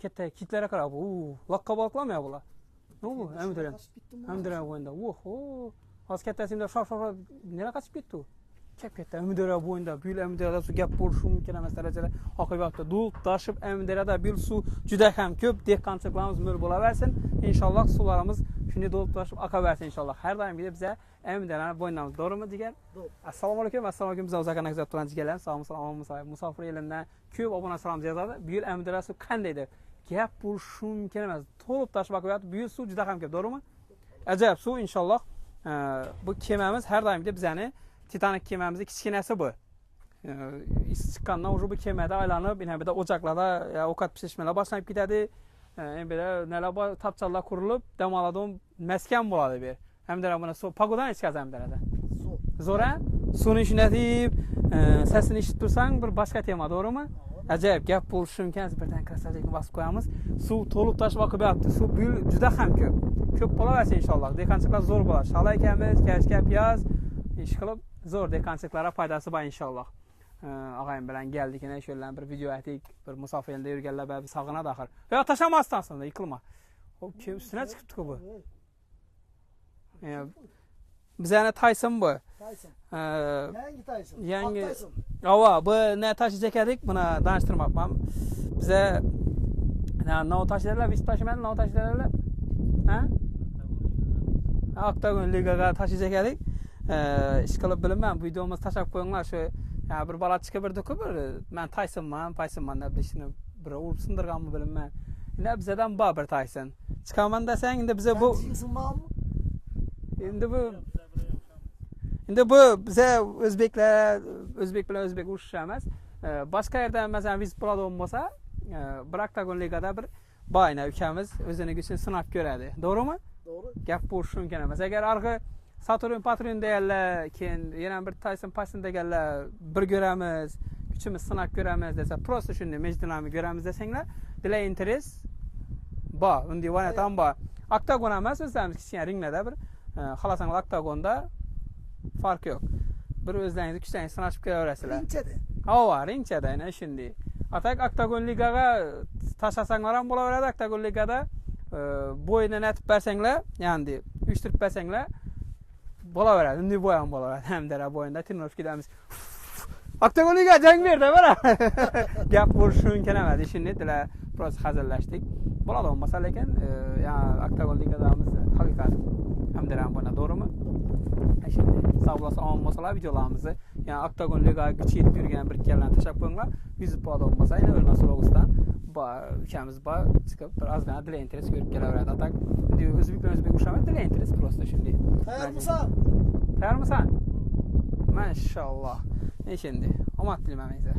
katta kitlere qarab, laqqa balıqlamıyor bular. Ne oldu? Emdire boyunda. Az kattasimda şaf nere kaçıp gitti o? Katta Emdire boyunda, büyül Emdire'de su gap bo'lishim mumkin emas darajada oqibatda dulq tashib Emdire'de bir su juda ham ko'p dehqonchiliklarimiz mo'l bo'laversin. İnşallah sularımız shunday dulq tashib oqaversin inşallah. Har doimgidek biza Emdire'ni bo'ynamiz doğrumi degan. Assalomu alaykum. Assalomu alaykum. Biz o'zakana kuzatib turgan jigarlar. Sog'mi musofir elinden ko'p obunachilarimiz yozadi. Bu yil Emdire suv qanday deb gap bo'lishi mumkin emas. To'lib tashib oqaveradi. Bu yil suv juda ham ko'p, doğrumi? Ajoyib suv inşallah. Bu kemamiz har doimgidek bizani Titanik kemamizin kichkinasi bu. Is chiqqandan уже bu kemada aylanib, yana bir de ocaklarda ovqat pishirishmalar boshlanib ketadi. Böyle nelar bor, tapchallar qurilib, dam oladigan maskan bo'ladi bu. Hamda buni pagodan ichkazam hamda. Zo'ra, suvni ishlatib, sesini eshitib tursang bir boshqa tema, to'g'rimi? Ajoyib gap bo'lishi mumkin. Birdan krasavlikni bosib qo'yamiz. Suv to'lib toshib oqib yotibdi. Suv juda ham ko'p. Ko'p bo'laversa inshaalloh. Dehqonchiliklar zo'r bo'ladi. Shalay ekamiz, kashka, piyoz ish qilib zo'r dehqonchiliklarga foydasi bor inshaalloh. Og'ayim bilan geldik yine şöyle bir video aytdik. Bir musofirlikda yurganlar bir sog'inadi axir. Yo tashamasdan sonra yiqilma. O kim üstüne chiqibdi bu? Bizani Tyson bu. Tyson. Yangi Tyson. Yangi. Ava bu ne taşıyacak edik? Buna danıştırmaqman. Bize ne taşılarlar, biz taşımaydı, ne taşılarlar? Ha? Octagon Ligaga taşıyacak edik. İş qilib bilaman. Bu videomiz tashab qo'yinglar shu bir bola chiqib birdi-ku bir men Tysonman deb ishni bir urib sindirganmi bilaman. Endi bizdan bor bir Tyson. Chiqaman desang endi biza bu endi bu biza o'zbek bilan o'zbek urushish emas. Boshqa yerda masalan biz bo'ladigan bo'lsa, bir Octagon Ligada bir boyna ukamiz o'zini kuchini sinab ko'radi. To'g'rimi? Doğru. Gap bo'lishi mumkin emas. Agar arg'i Saturn Patron deyarlar, keyin yana bir Tyson deganlar bir ko'ramiz, kuchimiz sinab ko'ramiz desa, prosta shunday mejdinami ko'ramiz desanglar, dilay interes bor, unday variant ham bor. Octagon emas, o'zlarimiz kichkina ringlarda bir xohlasanglar Octagonda farq yo'q. Bir o'zlaringizni kuchlaringizni sinashib ko'raverasizlar. Ringchada. Hava, ringchada ana shunday. Atak Octagon Ligaga tashlasanglar ham bo'laveradi. Octagon Ligada bo'yini natib bersanglar, ya'ni uyushtirib bersanglar bo'laveradi. Unday bo'y ham bo'laveradi. Hamdara bo'yinda trenirovkadamiz. Octagon Liga jang berdi, mana. Gap bo'lishi mumkin emas. Shunday dilar biroz hazillashdik. Bo'ladi bo'lmasa lekin, ya'ni Octagon Ligadamiz haqiqat hamdara ham bo'ladi, to'g'rimi? Shunday sog' bo'lsa, omon bo'lsalar videolarimizni, ya'ni Octagon Liga kuchayib yurgan bir ikkalarni tashab qo'yinglar. Yuzib bo'ladi bo'lmasa, yana o'lmas Ro'g'iston ukamiz bor, chiqib bir ozgina dilay interes ko'rib kelaveradi. Atak o'zbek bilan o'zbek urishaman, dilay interes prosta shunday. Tayyormisan? Maşallah. Ne şimdi? Omad tilayman sizga.